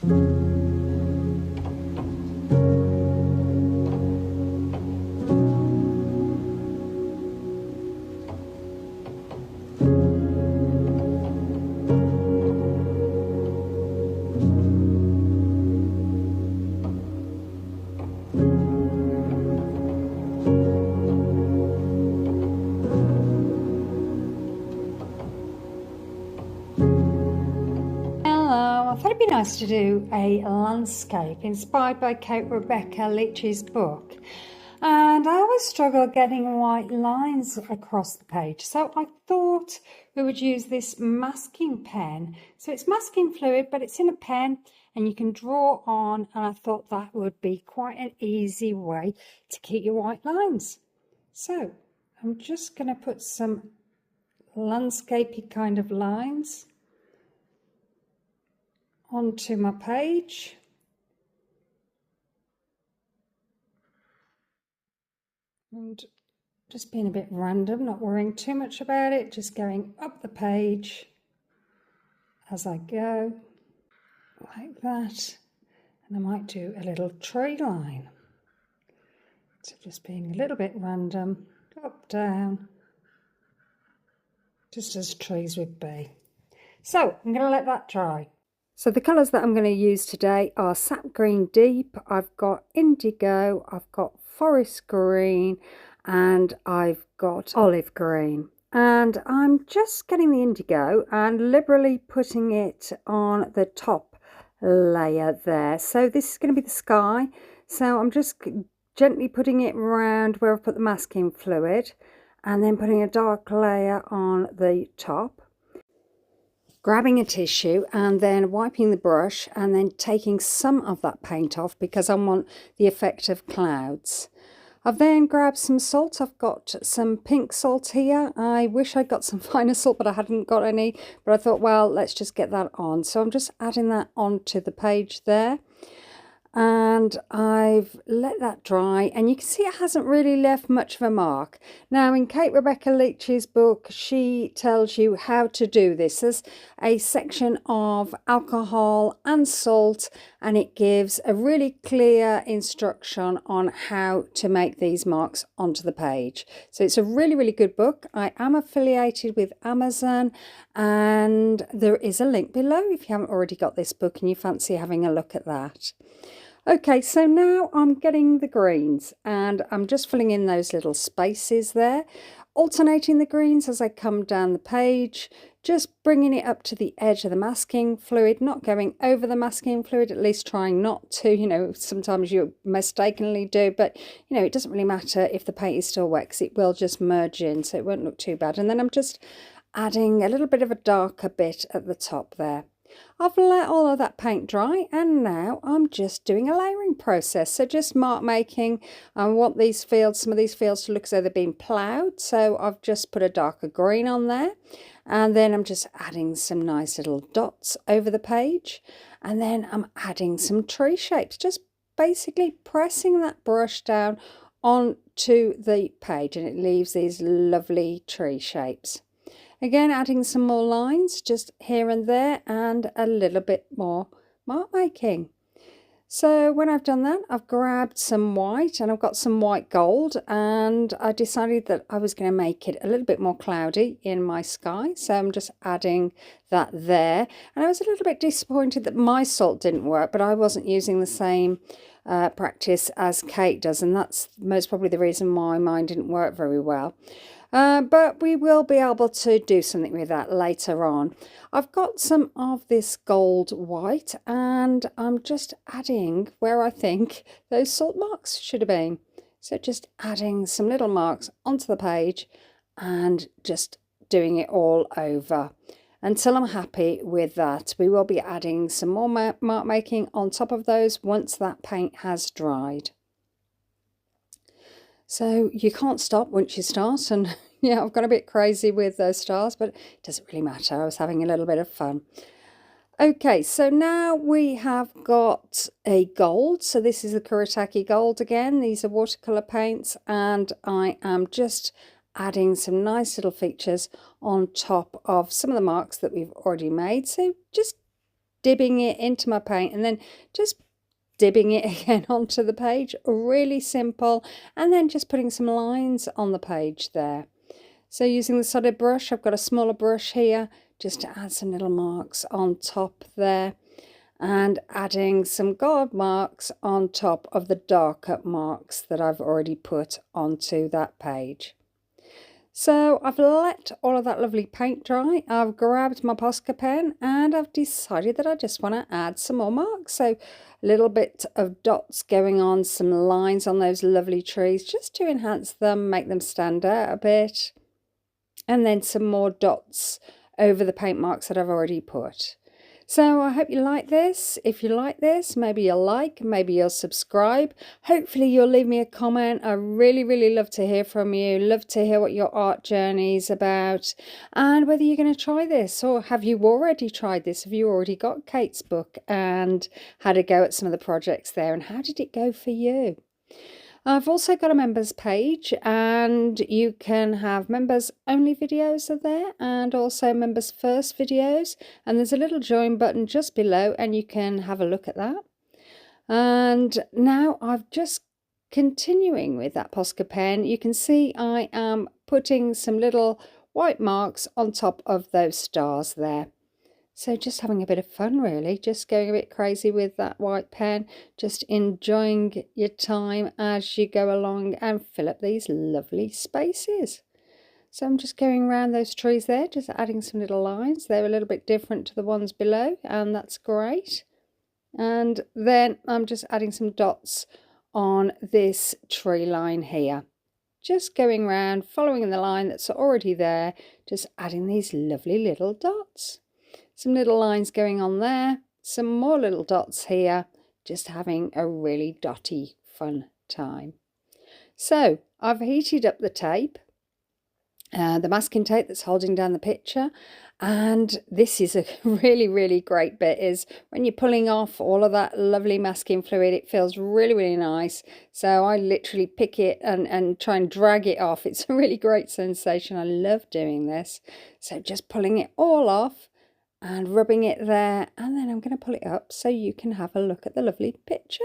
I thought it'd be nice to do a landscape inspired by Kate Rebecca Leach's book, and I always struggle getting white lines across the page, so I thought we would use this masking pen. So it's masking fluid, but it's in a pen and you can draw on, and I thought that would be quite an easy way to keep your white lines. So I'm just going to put some landscapey kind of lines onto my page. And just being a bit random, not worrying too much about it, just going up the page as I go, like that. And I might do a little tree line. So just being a little bit random, up, down, just as trees would be. So I'm going to let that dry. So the colours that I'm going to use today are sap green deep, I've got indigo, I've got forest green, and I've got olive green. And I'm just getting the indigo and liberally putting it on the top layer there. So this is going to be the sky. So I'm just gently putting it around where I've put the masking fluid and then putting a dark layer on the top. Grabbing a tissue and then wiping the brush and then taking some of that paint off because I want the effect of clouds. I've then grabbed some salt. I've got some pink salt here. I wish I'd got some finer salt, but I hadn't got any. But I thought, well, let's just get that on. So I'm just adding that onto the page there. And I've let that dry, and you can see it hasn't really left much of a mark. Now in Kate Rebecca Leach's book, she tells you how to do this. There's a section of alcohol and salt, and it gives a really clear instruction on how to make these marks onto the page. So it's a really good book. I am affiliated with Amazon, and there is a link below if you haven't already got this book and you fancy having a look at that. Okay, so now I'm getting the greens and I'm just filling in those little spaces there, alternating the greens as I come down the page, just bringing it up to the edge of the masking fluid, not going over the masking fluid, at least trying not to. You know, sometimes you mistakenly do, but you know, it doesn't really matter if the paint is still wet because it will just merge in, so it won't look too bad. And then I'm just adding a little bit of a darker bit at the top there. I've let all of that paint dry and now I'm just doing a layering process. So just mark making. I want these fields, some of these fields to look as though they've been ploughed. So I've just put a darker green on there. And then I'm just adding some nice little dots over the page. And then I'm adding some tree shapes. Just basically pressing that brush down onto the page and it leaves these lovely tree shapes. Again, adding some more lines just here and there and a little bit more mark making. So when I've done that, I've grabbed some white and I've got some white gold, and I decided that I was going to make it a little bit more cloudy in my sky. So I'm just adding that there. And I was a little bit disappointed that my salt didn't work, but I wasn't using the same practice as Kate does, and that's most probably the reason why mine didn't work very well. But we will be able to do something with that later on. I've got some of this gold white and I'm just adding where I think those salt marks should have been. So just adding some little marks onto the page and just doing it all over until I'm happy with that. We will be adding some more mark making on top of those once that paint has dried. So you can't stop once you start, and yeah, I've gone a bit crazy with those stars, but it doesn't really matter. I was having a little bit of fun. Okay, so now we have got a gold. So this is the Kuretake Gold again. These are watercolor paints, and I am just adding some nice little features on top of some of the marks that we've already made. So just dipping it into my paint and then just dipping it again onto the page. Really simple. And then just putting some lines on the page there. So using the solid brush, I've got a smaller brush here just to add some little marks on top there, and adding some guard marks on top of the darker marks that I've already put onto that page. So I've let all of that lovely paint dry. I've grabbed my Posca pen and I've decided that I just want to add some more marks. So a little bit of dots going on, some lines on those lovely trees just to enhance them, make them stand out a bit. And then some more dots over the paint marks that I've already put. So I hope you like this. If you like this, maybe you'll like, maybe you'll subscribe. Hopefully you'll leave me a comment. I really love to hear from you. Love to hear what your art journey is about and whether you're going to try this, or have you already tried this? Have you already got Kate's book and had a go at some of the projects there, and how did it go for you? I've also got a members page, and you can have members only videos are there and also members first videos, and there's a little join button just below and you can have a look at that. And now I've just continuing with that Posca pen. You can see I am putting some little white marks on top of those stars there. So just having a bit of fun, really, just going a bit crazy with that white pen, just enjoying your time as you go along and fill up these lovely spaces. So I'm just going around those trees there, just adding some little lines. They're a little bit different to the ones below, and that's great. And then I'm just adding some dots on this tree line here. Just going around, following the line that's already there, just adding these lovely little dots. Some little lines going on there, some more little dots here, just having a really dotty fun time. So I've heated up the tape, the masking tape that's holding down the picture, and this is a really great bit, is when you're pulling off all of that lovely masking fluid, it feels really nice. So I literally pick it and try and drag it off. It's a really great sensation. I love doing this. So just pulling it all off and rubbing it there, and then I'm going to pull it up so you can have a look at the lovely picture.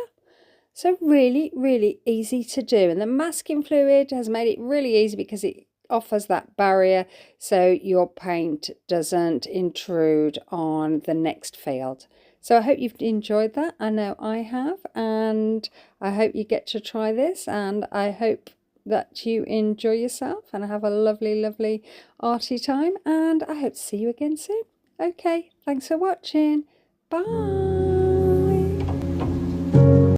So really easy to do, and the masking fluid has made it really easy because it offers that barrier so your paint doesn't intrude on the next field. So I hope you've enjoyed that. I know I have, and I hope you get to try this, and I hope that you enjoy yourself and have a lovely arty time, and I hope to see you again soon. Okay, thanks for watching. Bye.